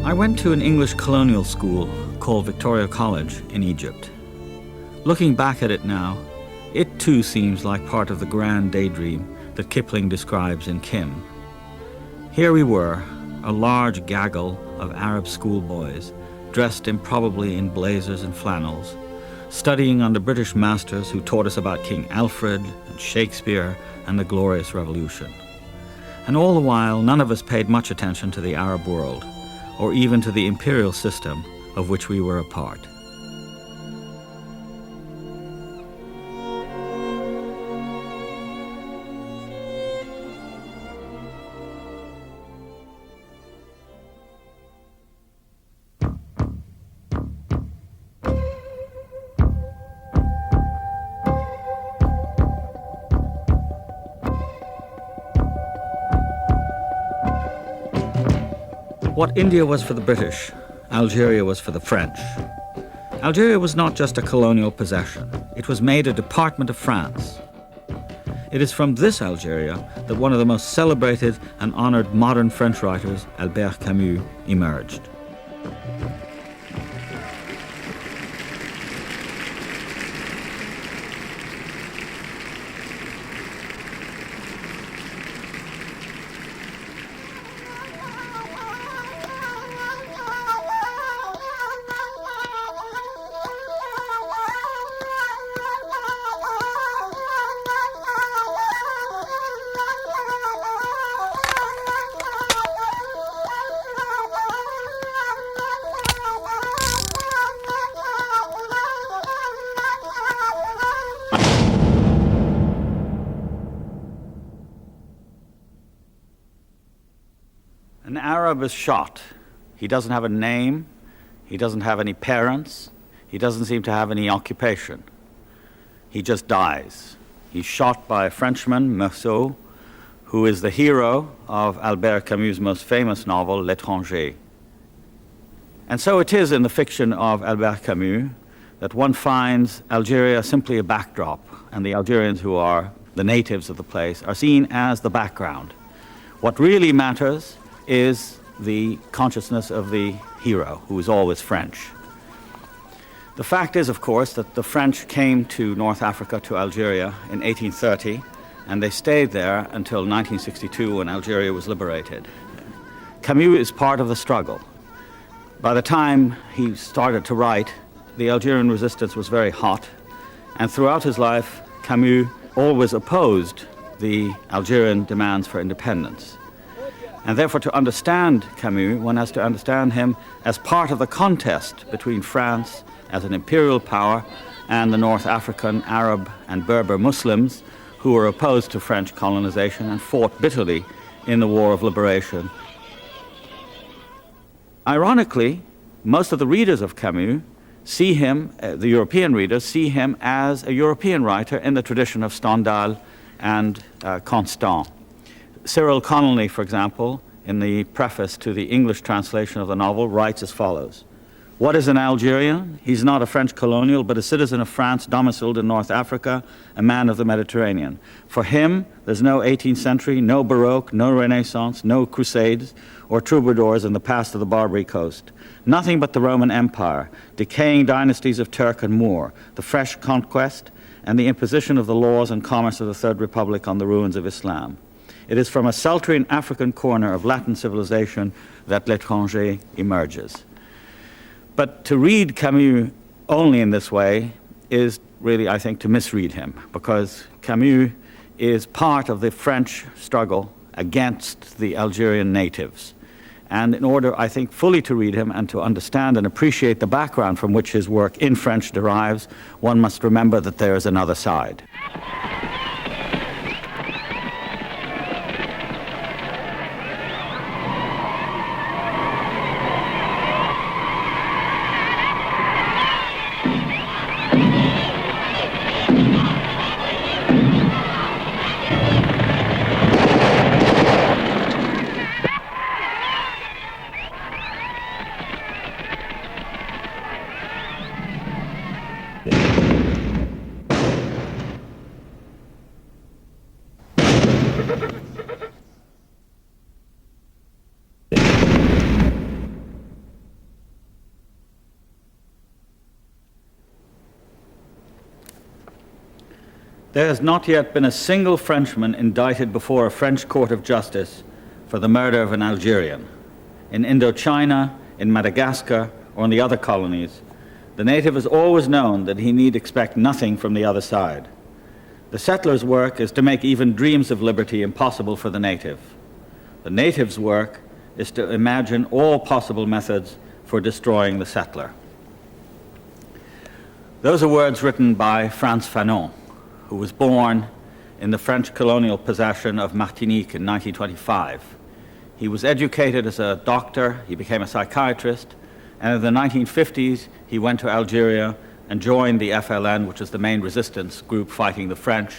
I went to an English colonial school called Victoria College in Egypt. Looking back at it now, it too seems like part of the grand daydream that Kipling describes in Kim. Here we were, a large gaggle of Arab schoolboys, dressed improbably in blazers and flannels, studying under British masters who taught us about King Alfred and Shakespeare and the Glorious Revolution. And all the while, none of us paid much attention to the Arab world, or even to the imperial system of which we were a part. What India was for the British, Algeria was for the French. Algeria was not just a colonial possession. It was made a department of France. It is from this Algeria that one of the most celebrated and honored modern French writers, Albert Camus, emerged. An Arab is shot. He doesn't have a name, he doesn't have any parents, he doesn't seem to have any occupation. He just dies. He's shot by a Frenchman, Meursault, who is the hero of Albert Camus' most famous novel, L'Étranger. And so it is in the fiction of Albert Camus that one finds Algeria simply a backdrop, and the Algerians who are the natives of the place are seen as the background. What really matters is the consciousness of the hero, who is always French. The fact is, of course, that the French came to North Africa, to Algeria, in 1830, and they stayed there until 1962 when Algeria was liberated. Camus is part of the struggle. By the time he started to write, the Algerian resistance was very hot, and throughout his life, Camus always opposed the Algerian demands for independence. And therefore, to understand Camus, one has to understand him as part of the contest between France as an imperial power and the North African Arab and Berber Muslims who were opposed to French colonization and fought bitterly in the War of Liberation. Ironically, most of the readers of Camus see him, the European readers, see him as a European writer in the tradition of Stendhal and Constant. Cyril Connolly, for example, in the preface to the English translation of the novel, writes as follows: "What is an Algerian? He's not a French colonial, but a citizen of France domiciled in North Africa, a man of the Mediterranean. For him, there's no 18th century, no Baroque, no Renaissance, no Crusades or troubadours in the past of the Barbary coast. Nothing but the Roman Empire, decaying dynasties of Turk and Moor, the fresh conquest, and the imposition of the laws and commerce of the Third Republic on the ruins of Islam. It is from a sultry African corner of Latin civilization that L'Étranger emerges." But to read Camus only in this way is really, I think, to misread him, because Camus is part of the French struggle against the Algerian natives. And in order, I think, fully to read him and to understand and appreciate the background from which his work in French derives, one must remember that there is another side. There has not yet been a single Frenchman indicted before a French court of justice for the murder of an Algerian. In Indochina, in Madagascar, or in the other colonies, the native has always known that he need expect nothing from the other side. The settler's work is to make even dreams of liberty impossible for the native. The native's work is to imagine all possible methods for destroying the settler. Those are words written by Frantz Fanon, who was born in the French colonial possession of Martinique in 1925. He was educated as a doctor, he became a psychiatrist, and in the 1950s he went to Algeria and joined the FLN, which is the main resistance group fighting the French,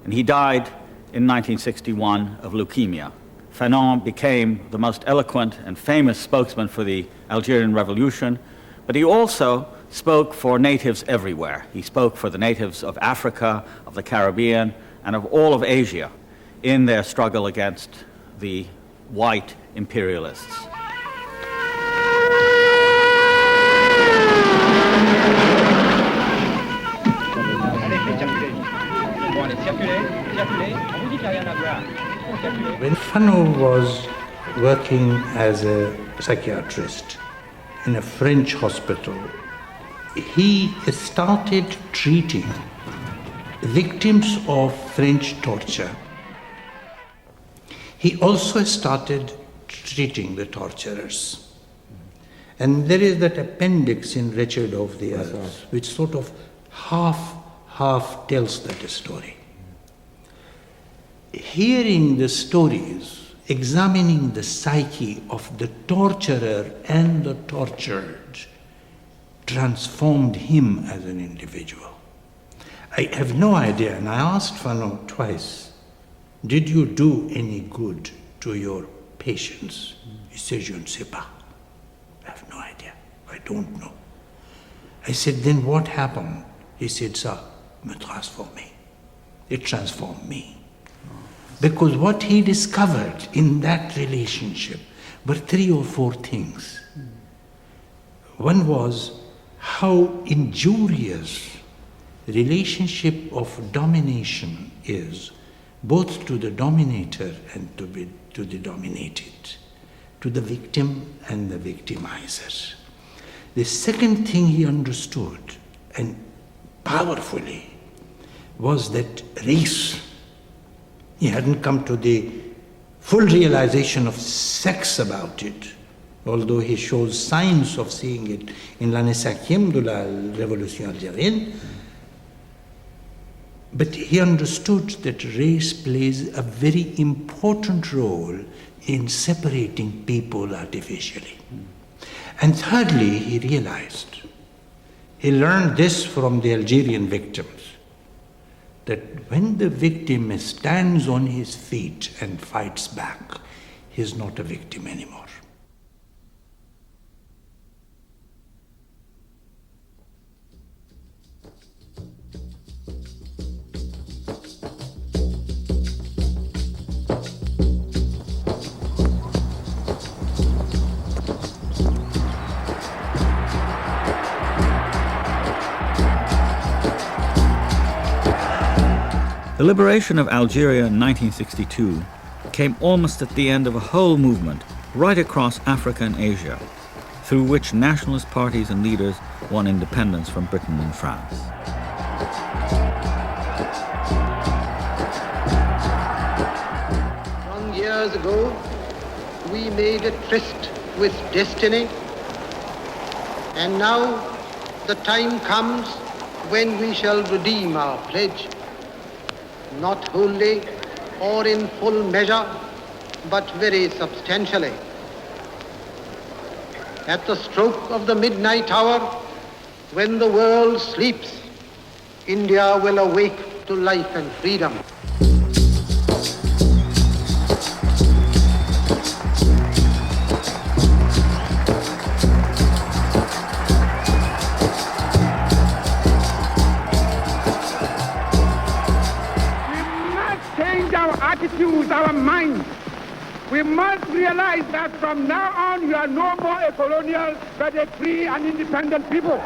and he died in 1961 of leukemia. Fanon became the most eloquent and famous spokesman for the Algerian Revolution, but he also spoke for natives everywhere. He spoke for the natives of Africa, of the Caribbean, and of all of Asia in their struggle against the white imperialists. When Fanon was working as a psychiatrist in a French hospital, he started treating victims of French torture. He also started treating the torturers. And there is that appendix in Wretched of the Earth, which sort of half tells that story. Hearing the stories, examining the psyche of the torturer and the tortured, transformed him as an individual. I have no idea, and I asked Fanon twice, did you do any good to your patients? He said, je ne sais pas. I have no idea. I don't know. I said, then what happened? He said, ça me transformé. It transformed me. Because what he discovered in that relationship were 3 or 4 things. One was how injurious the relationship of domination is, both to the dominator and to the dominated, to the victim and the victimizer. The second thing he understood, and powerfully, was that race. He hadn't come to the full realization of sex about it, although he shows signs of seeing it in l'année 5e de la Révolution algérienne. But he understood that race plays a very important role in separating people artificially. And thirdly, he realized, he learned this from the Algerian victims, that when the victim stands on his feet and fights back, he is not a victim anymore. The liberation of Algeria in 1962 came almost at the end of a whole movement right across Africa and Asia, through which nationalist parties and leaders won independence from Britain and France. Long years ago, we made a tryst with destiny, and now the time comes when we shall redeem our pledge. Not wholly or in full measure, but very substantially. At the stroke of the midnight hour, when the world sleeps, India will awake to life and freedom. Attitudes, our minds. We must realize that from now on you are no more a colonial but a free and independent people.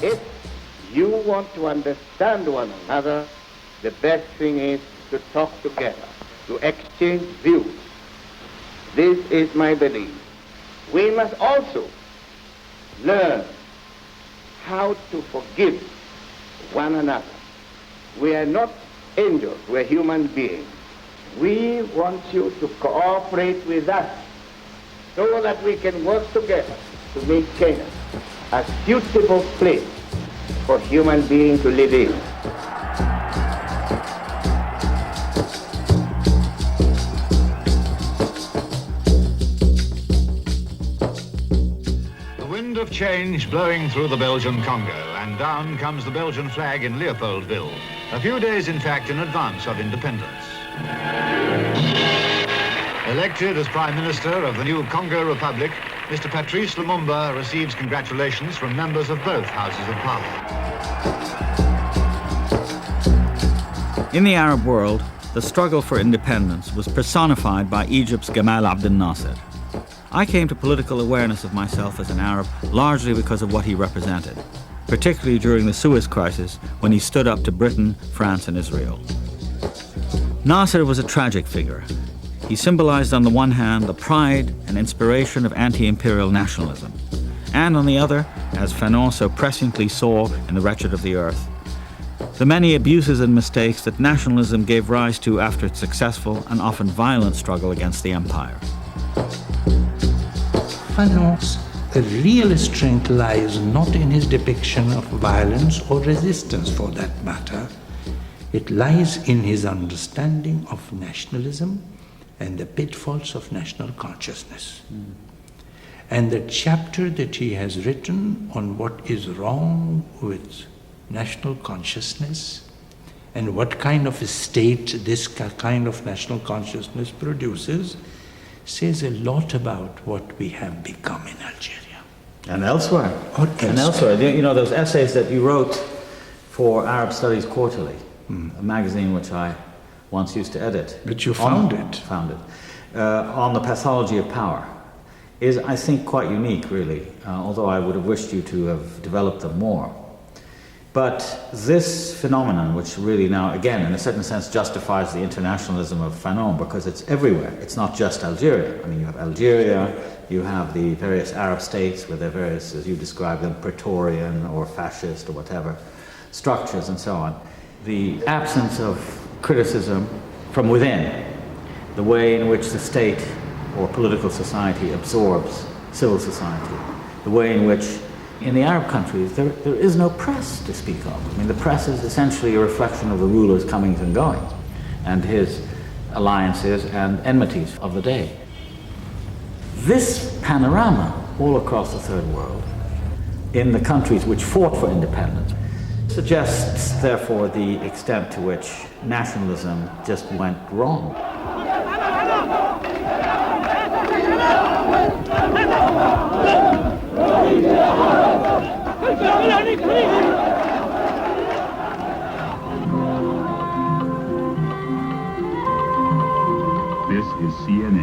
If you want to understand one another, the best thing is to talk together, to exchange views. This is my belief. We must also learn how to forgive one another. We are not angels, we're human beings. We want you to cooperate with us so that we can work together to make Kenya a suitable place for human beings to live in. The wind of change blowing through the Belgian Congo, and down comes the Belgian flag in Leopoldville, a few days, in fact, in advance of independence. Elected as Prime Minister of the new Congo Republic, Mr. Patrice Lumumba receives congratulations from members of both Houses of Parliament. In the Arab world, the struggle for independence was personified by Egypt's Gamal Abdel Nasser. I came to political awareness of myself as an Arab largely because of what he represented, particularly during the Suez Crisis when he stood up to Britain, France, and Israel. Nasser was a tragic figure. He symbolized on the one hand the pride and inspiration of anti-imperial nationalism, and on the other, as Fanon so presciently saw in The Wretched of the Earth, the many abuses and mistakes that nationalism gave rise to after its successful and often violent struggle against the empire. Fanon's real strength lies not in his depiction of violence or resistance for that matter. It lies in his understanding of nationalism and the pitfalls of national consciousness. And the chapter that he has written on what is wrong with national consciousness and what kind of a state this kind of national consciousness produces says a lot about what we have become in Algeria. And elsewhere. And elsewhere. You know, those essays that you wrote for Arab Studies Quarterly, a magazine which I once used to edit. But you found it. Found it. On the pathology of power is, I think, quite unique, really, although I would have wished you to have developed them more. But this phenomenon, which really now, again, in a certain sense, justifies the internationalism of Fanon, because it's everywhere. It's not just Algeria. I mean, you have Algeria, you have the various Arab states with their various, as you describe them, Praetorian or fascist or whatever, structures and so on. The absence of criticism from within, the way in which the state or political society absorbs civil society, the way in which in the Arab countries there is no press to speak of. I mean, the press is essentially a reflection of the ruler's comings and goings and his alliances and enmities of the day. This panorama all across the Third World, in the countries which fought for independence, suggests, therefore, the extent to which nationalism just went wrong. This is CNN.